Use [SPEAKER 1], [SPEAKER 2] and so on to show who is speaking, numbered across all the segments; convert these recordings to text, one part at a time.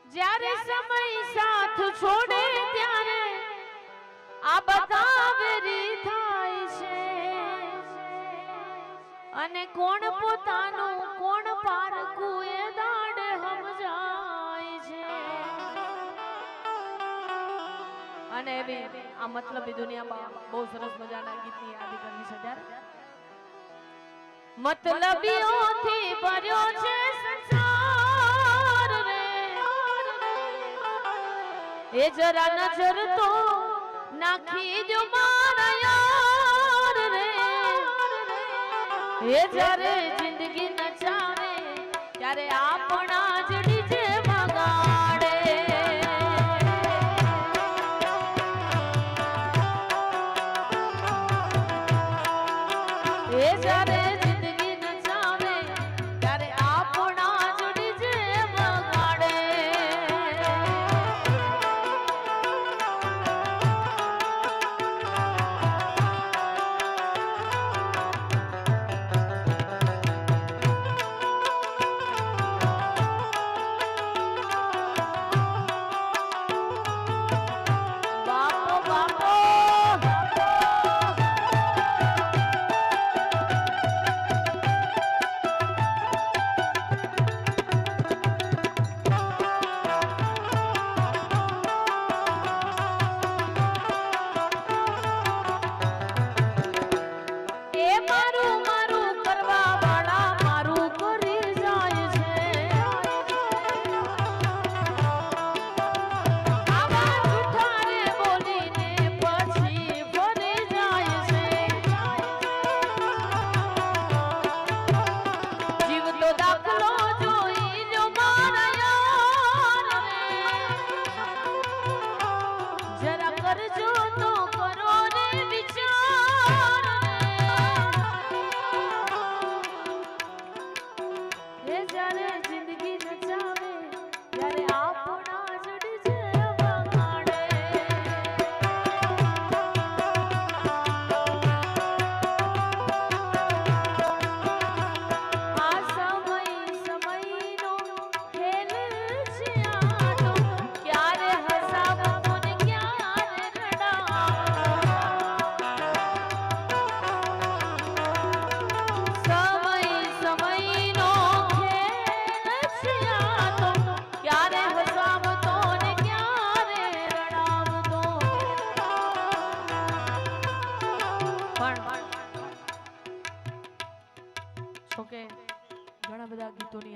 [SPEAKER 1] જ્યારે સમય સાથ છોડે ત્યારે આ બધા વેરી થાય છે અને કોણ પોતાનું કોણ પારખું એ દાડે સમજાય છે અને એવી આ મતલબી દુનિયામાં બહુ સરસ મજાના ગીતની યાદી કરવી છે ત્યારે મતલબીઓથી ભર્યો છે સંસાર રે એ જરા નજર તો નાખી જો મારા યાર રે એ જ્યારે જિંદગી નચાવે ત્યારે આપણા જ ડીજે વગાડે એ જ્યારે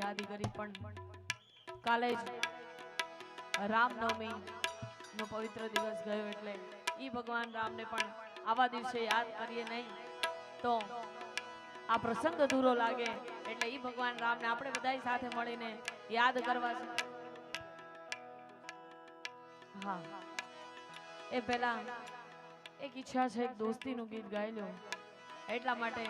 [SPEAKER 1] યાદી કરી પણ કાલે જ રામનવમી નો પવિત્ર દિવસ ગયો એટલે ઈ ભગવાન રામને પણ આવા દિવસે યાદ કરીએ નહીં તો આ પ્રસંગ અધૂરો લાગે એટલે ઈ ભગવાન રામને આપણે બધા સાથે મળીને યાદ કરવા છે હા એ પહેલા એક ઈચ્છા છે એક દોસ્તીનું ગીત ગાઈ લો એટલા માટે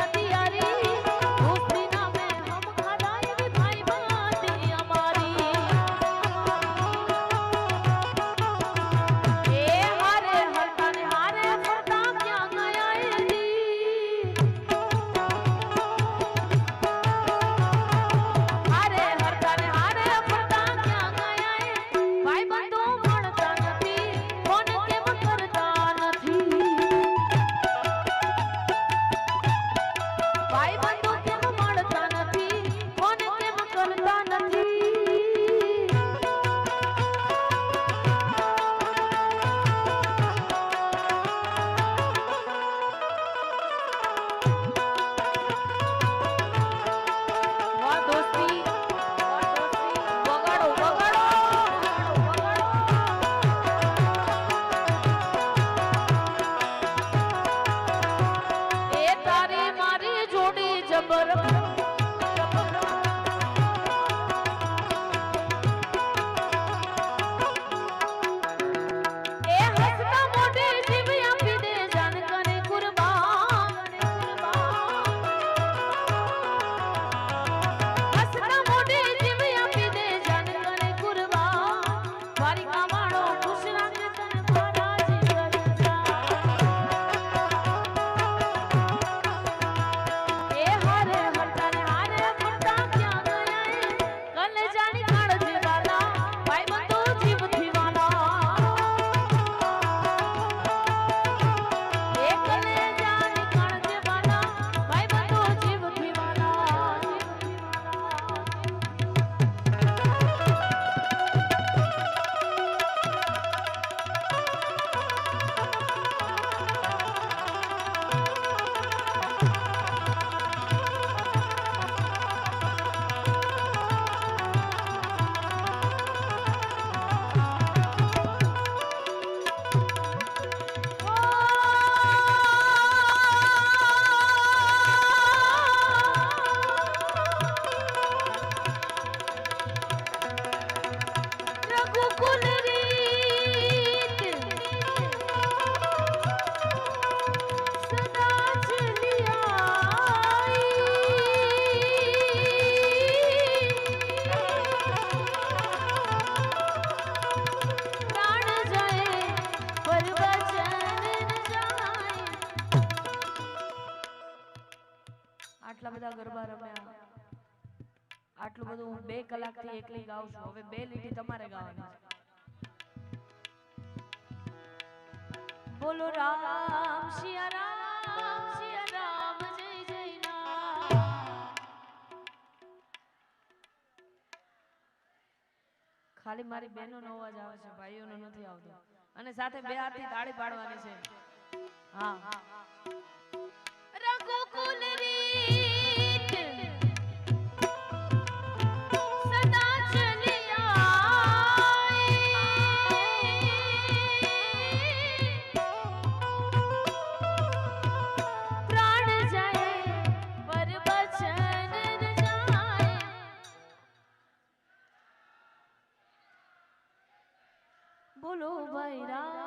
[SPEAKER 2] હતિયારી
[SPEAKER 1] કલાકથી એકલી ગાઉં છું. હવે 2 લીટી તમારે ગાવાની છે. બોલો રામ સિયા રામ જય જય રામ. ખાલી મારી બહેનોનો અવાજ આવે છે, ભાઈઓનો નથી આવતો. અને સાથે 2 હાથથી તાળી પાડવાની છે. હા રઘુકુલ રીત સદા ચલી આઈ. પ્રાણ જાય પર બચન ન જાય. બોલો ભાઈ રામ